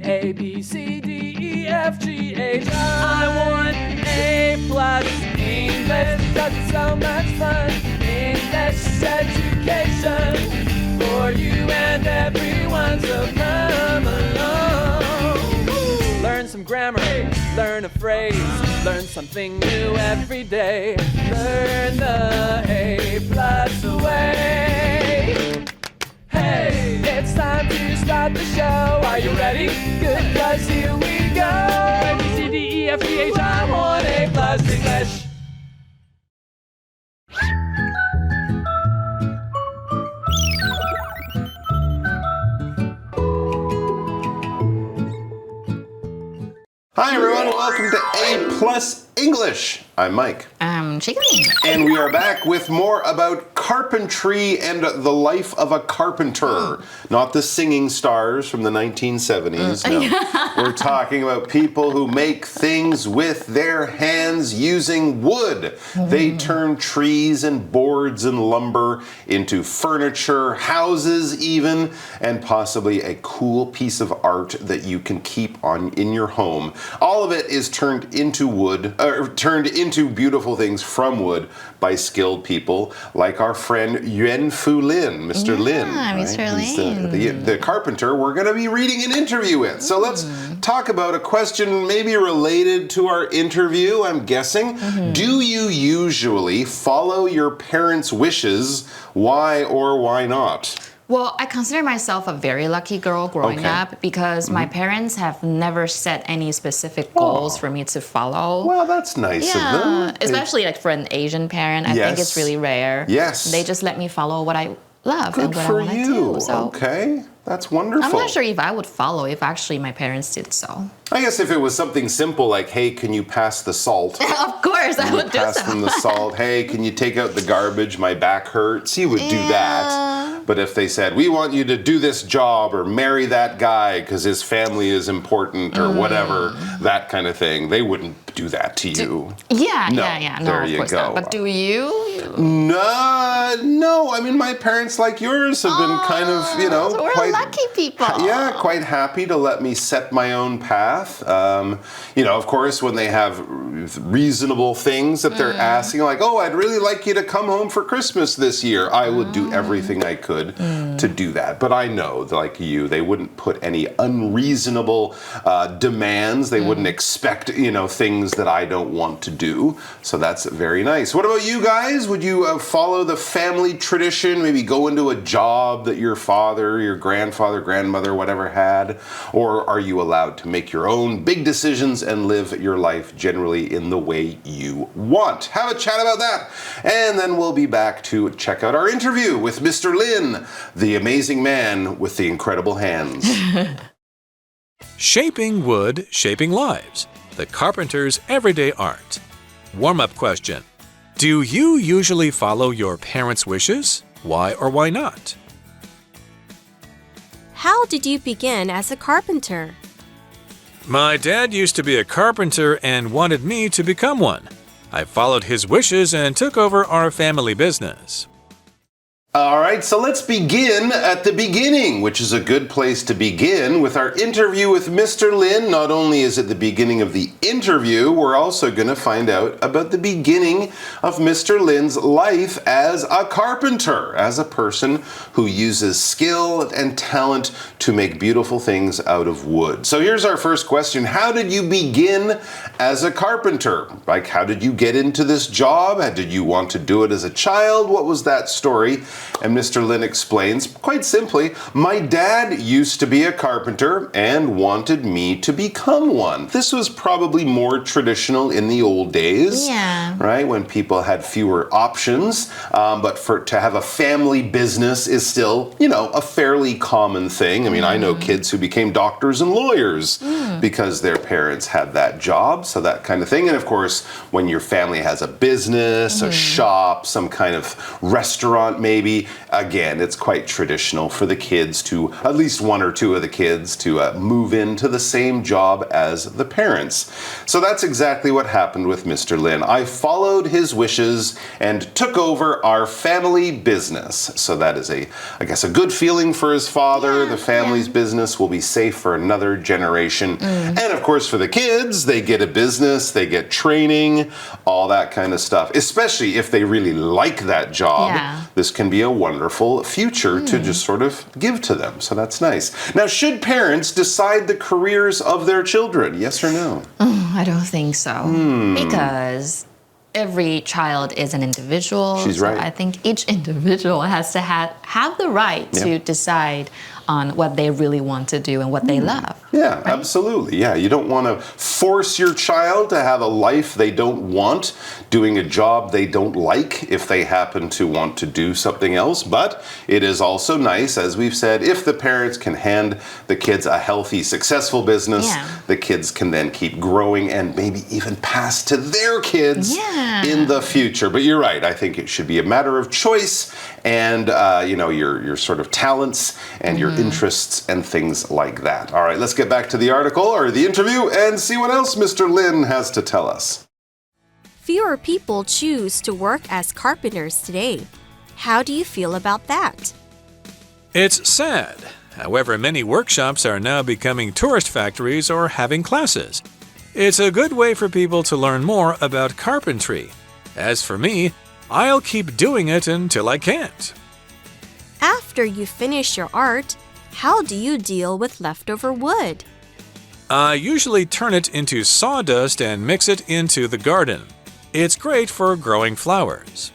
A, B, C, D, E, F, G, H, I want A+ English because it's so much fun. English education for you and everyone, so come along. Learn some grammar, learn a phrase, learn something new every day. Learn the A+ way. Hey, it's time to start the show. Are you ready? Good, 'cause here we go. A, B, C, D, E, F, G, H, I want A+ English. Hi everyone, welcome to A+ English. I'm Mike. I'm Chicken. And we are back with more about carpentry and the life of a carpenter. Not the singing stars from the 1970s, no. We're talking about people who make things with their hands using wood. They turn trees and boards and lumber into furniture, houses even, and possibly a cool piece of art that you can keep on in your home. All of it is turned into wood, turned into beautiful things from wood by skilled people like our friend Yuan Fu Lin, Mr. Lin. Yeah, Mr. Lin. The carpenter we're going to be reading an interview with. So let's talk about a question maybe related to our interview, I'm guessing. Do you usually follow your parents' wishes? Why or why not? Well, I consider myself a very lucky girl growing up because my parents have never set any specific goals for me to follow. Well, that's nice of them. Especially like for an Asian parent, I think it's really rare. Yes. They just let me follow what I love Good and what for I want to you. do. So Okay, that's wonderful. I'm not sure if I would follow if actually my parents did so. I guess if it was something simple like, hey, can you pass the salt? Of course, I would do Pass so. them the salt. Hey, can you take out the garbage? My back hurts. You would do that. But if they said, we want you to do this job or marry that guy because his family is important or whatever, that kind of thing, they wouldn't do that to you. No, there of you course go. not. But do you? No. I mean, my parents, like yours, have been kind of, So we're quite lucky people. Yeah, quite happy to let me set my own path. Of course, when they have reasonable things that they're asking, like, oh, I'd really like you to come home for Christmas this year, I would do everything I could to do that. But I know, like you, they wouldn't put any unreasonable demands. They wouldn't expect, things that I don't want to do. So that's very nice. What about you guys? Would you follow the family tradition? Maybe go into a job that your father, your grandfather, grandmother, whatever had? Or are you allowed to make your own big decisions and live your life generally in the way you want? Have a chat about that. And then we'll be back to check out our interview with Mr. Lin, the amazing man with the incredible hands. Shaping wood, shaping lives. The carpenter's everyday art. Warm-up question. Do you usually follow your parents' wishes? Why or why not? How did you begin as a carpenter? My dad used to be a carpenter and wanted me to become one. I followed his wishes and took over our family business. All right, so let's begin at the beginning, which is a good place to begin with our interview with Mr. Lin. Not only is it the beginning of the interview, we're also going to find out about the beginning of Mr. Lin's life as a carpenter, as a person who uses skill and talent to make beautiful things out of wood. So here's our first question. How did you begin as a carpenter? Like, how did you get into this job? Did you want to do it as a child? What was that story? And Mr. Lin explains, quite simply, my dad used to be a carpenter and wanted me to become one. This was probably more traditional in the old days, right? When people had fewer options. But to have a family business is still, a fairly common thing. I mean, I know kids who became doctors and lawyers because their parents had that job, so that kind of thing. And of course, when your family has a business, a shop, some kind of restaurant maybe, again, it's quite traditional for the kids to, at least one or two of the kids, to move into the same job as the parents. So that's exactly what happened with Mr. Lin. I followed his wishes and took over our family business. So that is I guess a good feeling for his father. The family's business will be safe for another generation. And of course for the kids, they get a business, they get training, all that kind of stuff. Especially if they really like that job. This can be a wonderful future to just sort of give to them. So that's nice. Now, should parents decide the careers of their children? Yes or no? I don't think so. Because every child is an individual. She's right. I think each individual has to have the right to decide on what they really want to do and what they love. Yeah, right? Absolutely. Yeah, you don't want to force your child to have a life they don't want, doing a job they don't like if they happen to want to do something else. But it is also nice, as we've said, if the parents can hand the kids a healthy, successful business, the kids can then keep growing and maybe even pass to their kids in the future. But you're right. I think it should be a matter of choice and, your sort of talents and your interests and things like that. All right, let's get back to the article or the interview and see what else Mr. Lin has to tell us. Fewer people choose to work as carpenters today. How do you feel about that? It's sad. However, many workshops are now becoming tourist factories or having classes. It's a good way for people to learn more about carpentry. As for me, I'll keep doing it until I can't. After you finish your art, how do you deal with leftover wood? I usually turn it into sawdust and mix it into the garden. It's great for growing flowers.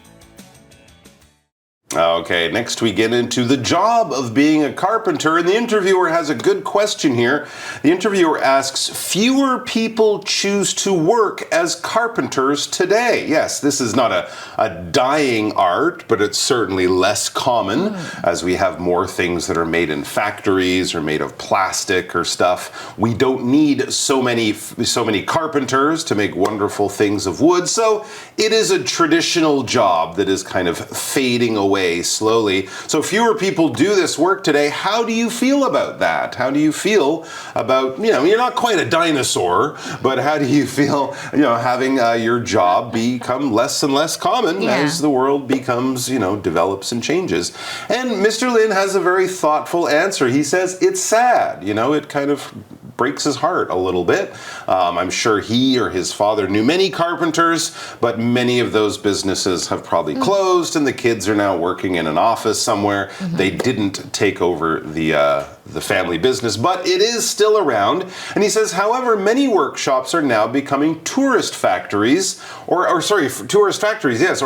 Okay, next we get into the job of being a carpenter, and the interviewer has a good question here. The interviewer asks, fewer people choose to work as carpenters today. Yes, this is not a dying art, but it's certainly less common as we have more things that are made in factories or made of plastic or stuff. We don't need so many carpenters to make wonderful things of wood, so it is a traditional job that is kind of fading away slowly. So fewer people do this work today. How do you feel about that? How do you feel about, you're not quite a dinosaur, but how do you feel, having your job become less and less common as the world becomes, develops and changes? And Mr. Lin has a very thoughtful answer. He says, it's sad. It kind of breaks his heart a little bit. I'm sure he or his father knew many carpenters, but many of those businesses have probably closed and the kids are now working in an office somewhere. They didn't take over the family business, but it is still around. And he says, however, many workshops are now becoming tourist factories, or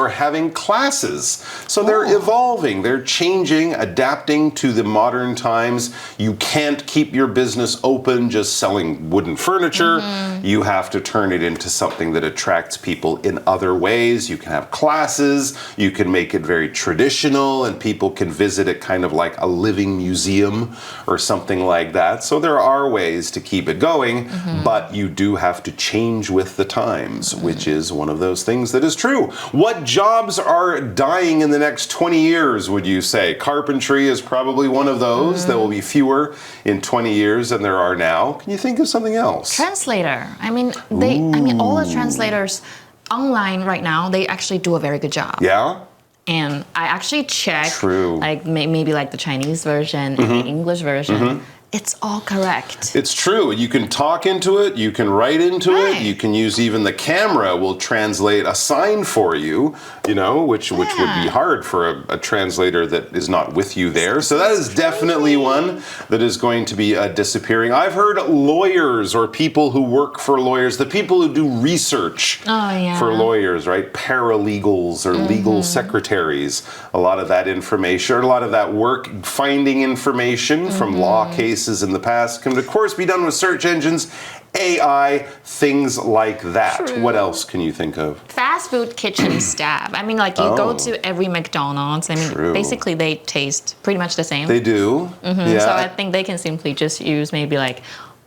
having classes. So they're evolving, they're changing, adapting to the modern times. You can't keep your business open just selling wooden furniture. You have to turn it into something that attracts people in other ways. You can have classes, you can make it very traditional, and people can visit it kind of like a living museum or something like that. So there are ways to keep it going, but you do have to change with the times, which is one of those things that is true. What jobs are dying in the next 20 years, would you say? Carpentry is probably one of those. There will be fewer in 20 years than there are now. Can you think of something else? Translator. All the translators online right now, they actually do a very good job. Yeah? And I actually checked, maybe the Chinese version and the English version. It's all correct. It's true. You can talk into it. You can write into it. You can use even the camera will translate a sign for you, which would be hard for a translator that is not with you there. So that is definitely one that is going to be disappearing. I've heard lawyers or people who work for lawyers, the people who do research for lawyers, right? Paralegals or legal secretaries. A lot of that information, or a lot of that work, finding information from law cases in the past can of course be done with search engines, AI, things like that. True. What else can you think of? Fast food kitchen staff. You go to every McDonald's. Basically they taste pretty much the same. They do. So I think they can simply just use maybe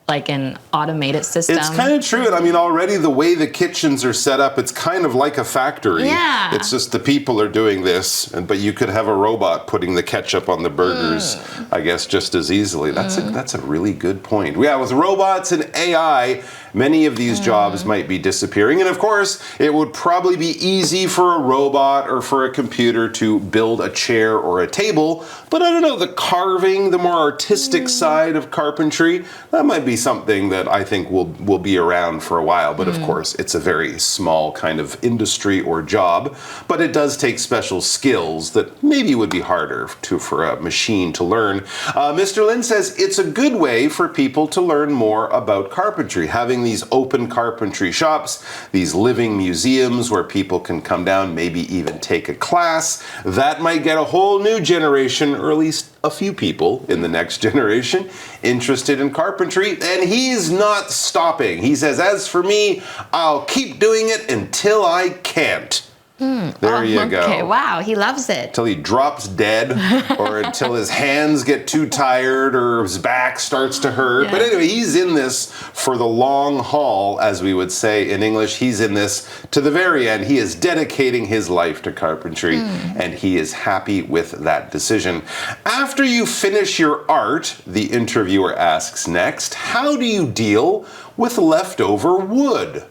like an automated system. It's kind of true. And I mean, already the way the kitchens are set up, it's kind of like a factory. Yeah. It's just the people are doing this, but you could have a robot putting the ketchup on the burgers, I guess, just as easily. That's a really good point. Yeah, with robots and AI, many of these jobs might be disappearing. And of course, it would probably be easy for a robot or for a computer to build a chair or a table. But I don't know, the carving, the more artistic side of carpentry, that might be something that I think will be around for a while. But of course, it's a very small kind of industry or job. But it does take special skills that maybe would be harder for a machine to learn. Mr. Lin says it's a good way for people to learn more about carpentry, having these open carpentry shops, these living museums where people can come down, maybe even take a class. That might get a whole new generation, or at least a few people in the next generation, interested in carpentry. And he's not stopping. He says, as for me, I'll keep doing it until I can't. There you go. Okay, wow, he loves it. Until he drops dead or until his hands get too tired or his back starts to hurt. Yeah. But anyway, he's in this for the long haul, as we would say in English. He's in this to the very end. He is dedicating his life to carpentry, and he is happy with that decision. After you finish your art, the interviewer asks next, how do you deal with leftover wood?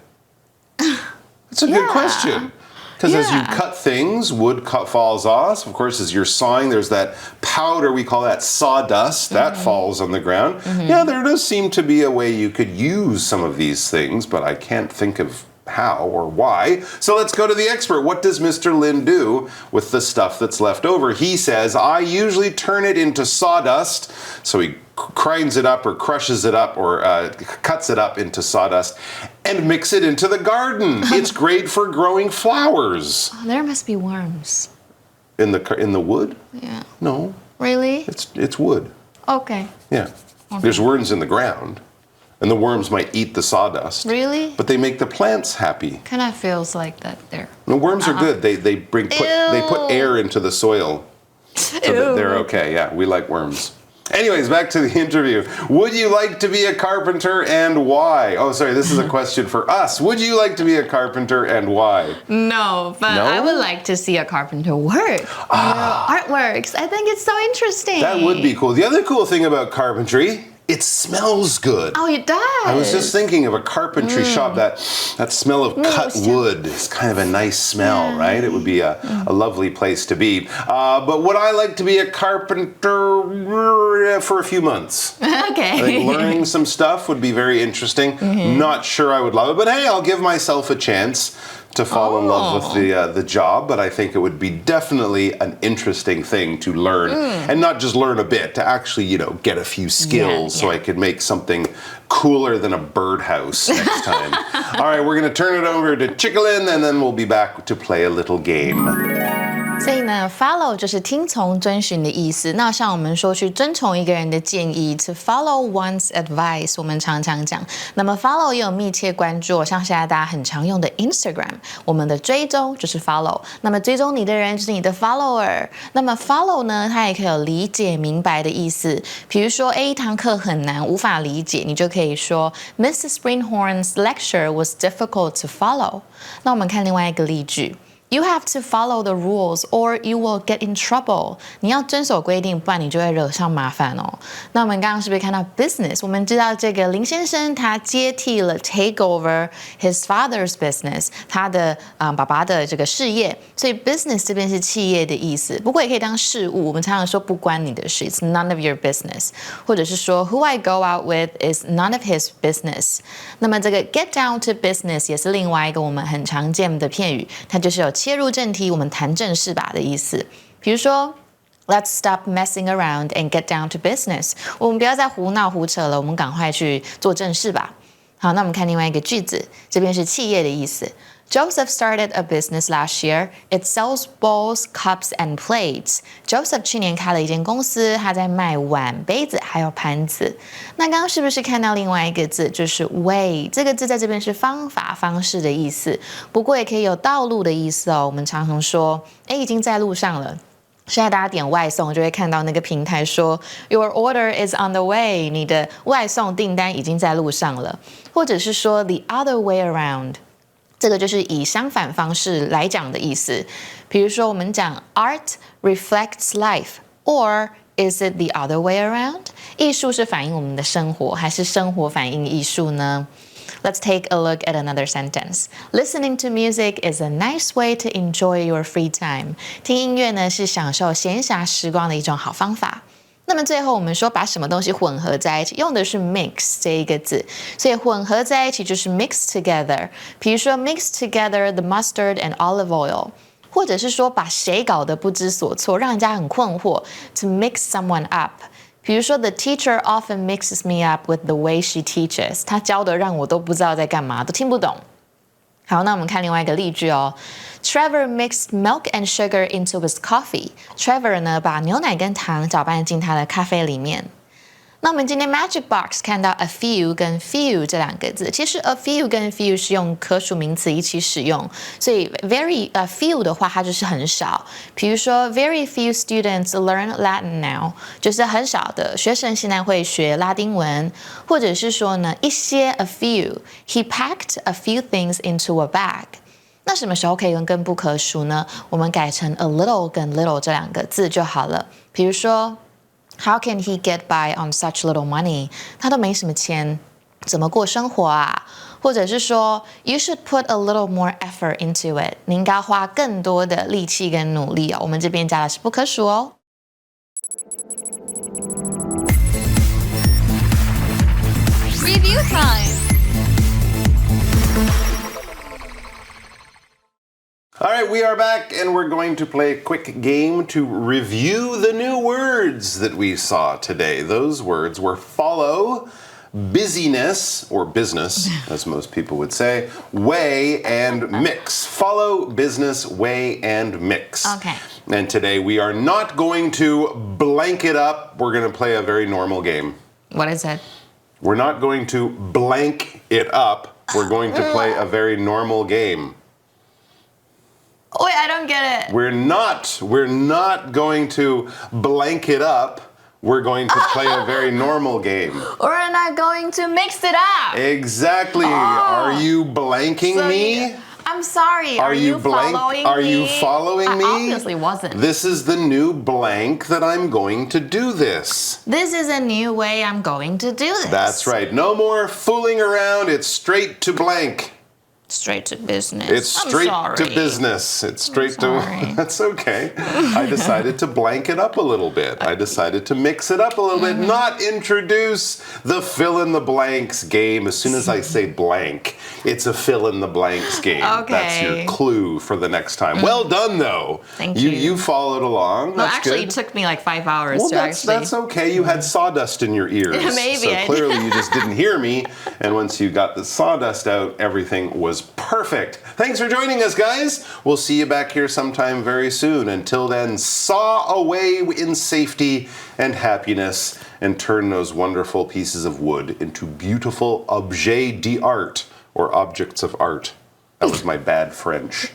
That's a good question. Because as you cut things, wood falls off. Of course, as you're sawing, there's that powder, we call that sawdust, that falls on the ground. Yeah, there does seem to be a way you could use some of these things, but I can't think of how or why. So let's go to the expert. What does Mr. Lin do with the stuff that's left over? He says, I usually turn it into sawdust. So he grinds it up or crushes it up or cuts it up into sawdust and mix it into the garden. It's great for growing flowers. Oh, there must be worms. In the wood? Yeah. No. Really? It's wood. Okay. Yeah. Okay. There's worms in the ground. And the worms might eat the sawdust. Really? But they make the plants happy. Kind of feels like that there. The worms are good. They put air into the soil. So that they're okay. Yeah, we like worms. Anyways, back to the interview. Would you like to be a carpenter and why? Oh, sorry, this is a question for us. Would you like to be a carpenter and why? No, but I would like to see a carpenter work. Artworks. I think it's so interesting. That would be cool. The other cool thing about carpentry, it smells good. Oh, it does. I was just thinking of a carpentry shop. That smell of cut wood is kind of a nice smell, right? It would be a lovely place to be. But would I like to be a carpenter for a few months? Okay. I think learning some stuff would be very interesting. Not sure I would love it, but hey, I'll give myself a chance to fall in love with the job, but I think it would be definitely an interesting thing to learn, and not just learn a bit, to actually, get a few skills so I could make something cooler than a birdhouse next time. All right, we're going to turn it over to Chickalin, and then we'll be back to play a little game. 所以呢 follow 就是听从遵循的意思。那像我们说去遵从一个人的建议 to follow one's advice 我们常常讲。那么 follow 也有密切关注，像现在大家很常用的 Instagram 我们的追踪就是 follow， 那么追踪你的人就是你的 follower。 那么 follow 呢它也可以有理解明白的意思，比如说一堂课很难无法理解，你就可以说 Mrs. Springhorn's lecture was difficult to follow。 那我们看另外一个例句，You have to follow the rules or you will get in trouble. 你要遵守规定，不然你就会惹上麻烦哦。那我们刚刚是不是看到 business？ 我们知道这个林先生他接替了 take over his father's business， 他的爸爸的这个事业，所以 business 这边是企业的意思，不过也可以当事务。我们常常说不关你的事 ，it's none of your business， 或者是说 who I go out with is none of his business。那么这个 get down to business 也是另外一个我们很常见的片语，它就是有切入正题，我们谈正事吧的意思。比如说 Let's stop messing around and get down to business。 我们不要再胡闹胡扯了，我们赶快去做正事吧。好，那我们看另外一个句子，这边是企业的意思。Joseph started a business last year. It sells bowls, cups, and plates. Joseph 去年开了一间公司，他在卖碗、杯子还有盘子。那刚刚是不是看到另外一个字，就是 way 这个字在这边是方法、方式的意思，不过也可以有道路的意思哦。我们常常说，已经在路上了。现在大家点外送就会看到那个平台说 Your order is on the way， 你的外送订单已经在路上了，或者是说 the other way around， 这个就是以相反方式来讲的意思。比如说我们讲 Art reflects life or is it the other way around？ 艺术是反映我们的生活，还是生活反映艺术呢？Let's take a look at another sentence. Listening to music is a nice way to enjoy your free time. 听音乐呢是享受闲暇时光的一种好方法。那么最后我们说把什么东西混合在一起，用的是 mix 这一个字，所以混合在一起就是 mix together。比如说 mix together the mustard and olive oil， 或者是说把谁搞得不知所措，让人家很困惑 to mix someone up。比如说 The teacher often mixes me up with the way she teaches， 她教的让我都不知道在干嘛，都听不懂。好，那我们看另外一个例句哦。Trevor mixed milk and sugar into his coffee. Trevor 呢把牛奶跟糖搅拌进他的咖啡里面。那我们今天 Magic Box 看到 a few 跟 few 这两个字，其实 a few 跟 few 是用可数名词一起使用，所以 very few 的话它就是很少。比如说 very few students learn Latin now， 就是很少的学生现在会学拉丁文，或者是说呢一些 a few， he packed a few things into a bag。那什么时候可以用跟不可数呢？我们改成 a little 跟 little 这两个字就好了。比如说How can he get by on such little money？ 他都没什么钱，怎么过生活啊？或者是说 You should put a little more effort into it， 你应该花更多的力气跟努力哦。我们这边加的是不可数哦。Review time. All right, we are back and we're going to play a quick game to review the new words that we saw today. Those words were follow, busyness, or business, as most people would say, way, and mix. Follow, business, way, and mix. Okay. And today we are not going to blank it up. We're going to play a very normal game. What is it? We're not going to blank it up. We're going to play a very normal game. Wait, I don't get it. We're not going to blank it up. We're going to play a very normal game. We're not going to mix it up. Exactly. Are you blanking me? I'm sorry. Are you following me? Are you following me? I obviously wasn't. This is the new blank that I'm going to do this. This is a new way I'm going to do this. That's right. No more fooling around. It's straight to blank. Straight to business. It's straight to business. It's straight to... That's okay. I decided to blank it up a little bit. I decided to mix it up a little bit, not introduce the fill-in-the-blanks game. As soon as I say blank, it's a fill-in-the-blanks game. Okay. That's your clue for the next time. Well done, though. Thank you. You followed along. Well, That's actually, good. It took me like 5 hours to That's okay. You had sawdust in your ears. Maybe So I clearly did. you just didn't hear me. And once you got the sawdust out, everything was perfect. Thanks for joining us, guys. We'll see you back here sometime very soon. Until then, saw away in safety and happiness and turn those wonderful pieces of wood into beautiful objets d'art, or objects of art. That was my bad French.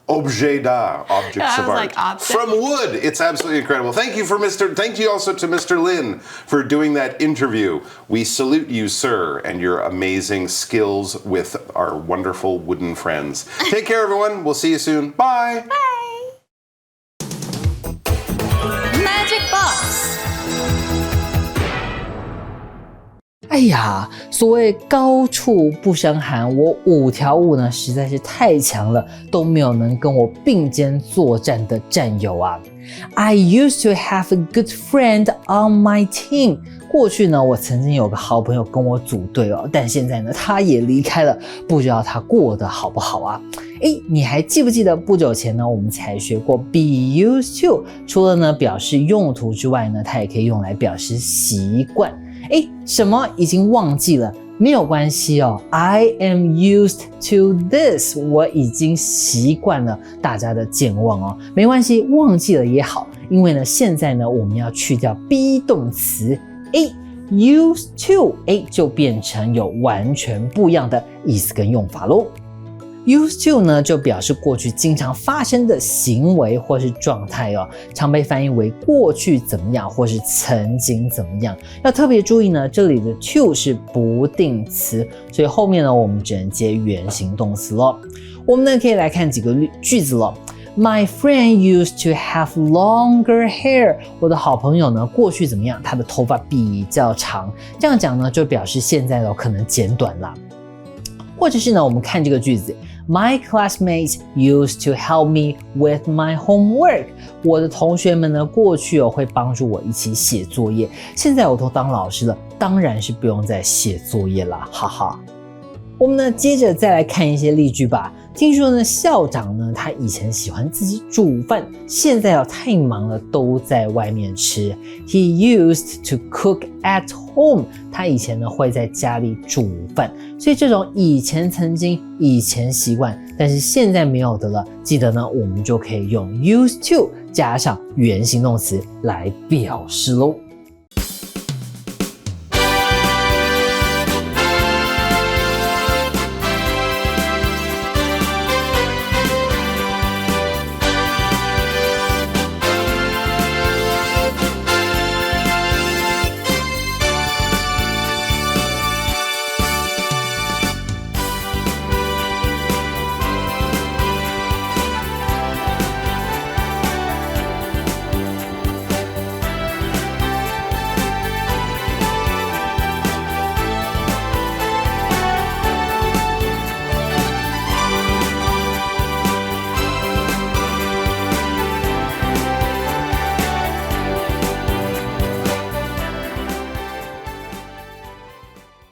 Objet d'art, objects of art. Like objects. From wood. It's absolutely incredible. Thank you also to Mr. Lin for doing that interview. We salute you, sir, and your amazing skills with our wonderful wooden friends. Take care, everyone. We'll see you soon. Bye. Bye. Magic Box. 哎呀，所谓高处不胜寒，我5条悟呢实在是太强了，都没有能跟我并肩作战的战友啊。I used to have a good friend on my team. 过去呢，我曾经有个好朋友跟我组队哦，但现在呢，他也离开了，不知道他过得好不好啊？你还记不记得不久前呢，我们才学过 be used to， 除了呢表示用途之外呢，它也可以用来表示习惯。什么已经忘记了？没有关系哦 ，I am used to this， 我已经习惯了大家的健忘哦，没关系，忘记了也好，因为呢，现在呢，我们要去掉 be 动词，used to， 就变成有完全不一样的意思跟用法咯。Used to 呢，就表示过去经常发生的行为或是状态哦，常被翻译为过去怎么样或是曾经怎么样。要特别注意呢，这里的 to 是不定词，所以后面呢，我们只能接原形动词咯。我们呢可以来看几个句子咯。My friend used to have longer hair. 我的好朋友呢，过去怎么样？他的头发比较长。这样讲呢，就表示现在可能剪短了。或者是呢，我们看这个句子 ，My classmates used to help me with my homework。我的同学们呢，过去会帮助我一起写作业。现在我都当老师了，当然是不用再写作业了，哈哈。我们呢，接着再来看一些例句吧。听说呢，校长呢，他以前喜欢自己煮饭，现在太忙了，都在外面吃。He used to cook at home。他以前呢会在家里煮饭，所以这种以前曾经、以前习惯，但是现在没有的了，记得呢，我们就可以用 used to 加上原形动词来表示咯。